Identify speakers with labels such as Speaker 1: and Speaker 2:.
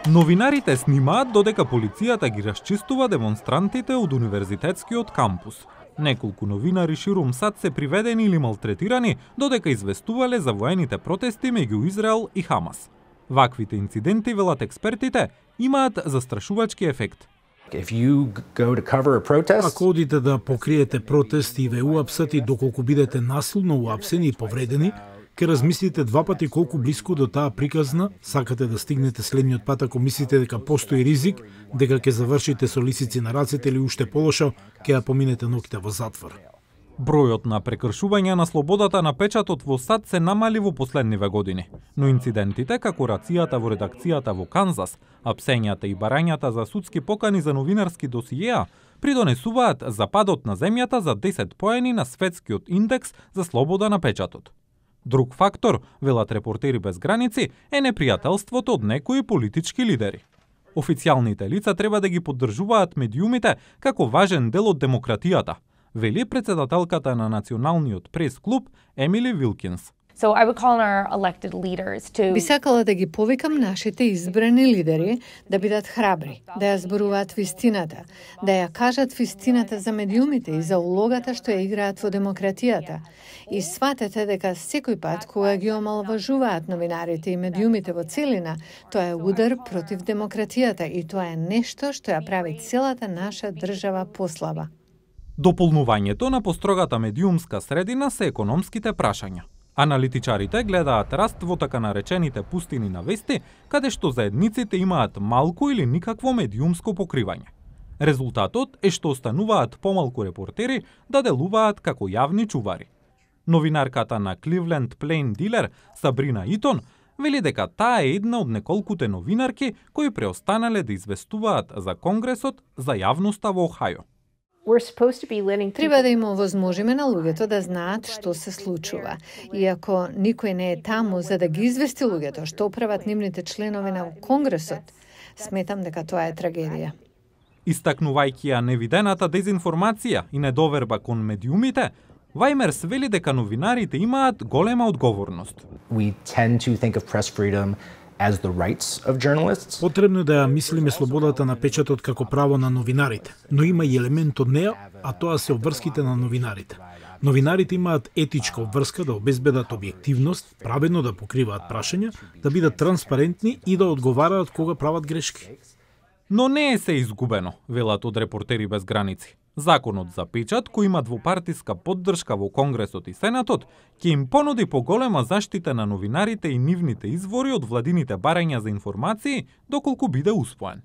Speaker 1: Новинарите снимаат додека полицијата ги расчистува демонстрантите од универзитетскиот кампус. Неколку новинари ширум САД се приведени или малтретирани додека известувале за воените протести меѓу Израел и Хамас. Ваквите инциденти, велат експертите, имаат застрашувачки ефект.
Speaker 2: Ако одите да покриете протест и ве уапсат доколку бидете насилно уапсени и повредени, ке размислите два пати колку близко до таа приказна сакате да стигнете следниот пат ако мислите дека постои ризик, дека ќе завршите со лисици на рацете или уште полошо, ќе ја поминете ноќта во затвор.
Speaker 1: Бројот на прекршувања на слободата на печатот во САД се намали во последниве години, но инцидентите како рацијата во редакцијата во Канзас, апсењата и барањата за судски покани за новинарски досиеа придонесуваат за падот на земјата за 10 поени на светскиот индекс за слобода на печатот. Друг фактор, велат Репортери без граници, е непријателството од некои политички лидери. Официјалните лица треба да ги поддржуваат медиумите како важен дел од демократијата, вели председателката на Националниот прес-клуб Емили Вилкинс.
Speaker 3: Би сакала да ги повикам нашите избрани лидери да бидат храбри, да ја зборуваат вистината, да ја кажат вистината за медиумите и за улогата што ја играат во демократијата. И сватете дека секој пат кога ги омалважуваат новинарите и медиумите во целина, тоа е удар против демократијата и тоа е нешто што ја прави целата наша држава послаба.
Speaker 1: Дополнувањето на построгата медиумска средина се економските прашања. Аналитичарите гледаат раст во така наречените пустини на вести, каде што заедниците имаат малку или никакво медиумско покривање. Резултатот е што остануваат помалку репортери да делуваат како јавни чувари. Новинарката на Кливленд Плейн Дилер, Сабрина Итон, вели дека таа е една од неколкуте новинарки кои преостанале да известуваат за Конгресот за јавноста во Охајо.
Speaker 3: Треба да им овозможиме на луѓето да знаат што се случува. И ако никој не е таму за да ги извести луѓето што прават нивните членови на Конгресот, сметам дека тоа е трагедија.
Speaker 1: Истакнувајќи ја невидената дезинформација и недоверба кон медиумите, Вајмерс вели дека новинарите имаат голема одговорност.
Speaker 2: Потребно е да ја мислиме слободата на печатот како право на новинарите, но има и елемент од неа, а тоа се обврските на новинарите. Новинарите имаат етичка обврска да обезбедат објективност, праведно да покриваат прашања, да бидат транспарентни и да одговараат кога прават грешки.
Speaker 1: Но не е се изгубено, велат од Репортери без граници. Законот за печат, кој има двупартиска поддршка во Конгресот и Сенатот, ќе им понуди поголема заштита на новинарите и нивните извори од владините барања за информации, доколку биде усвоен.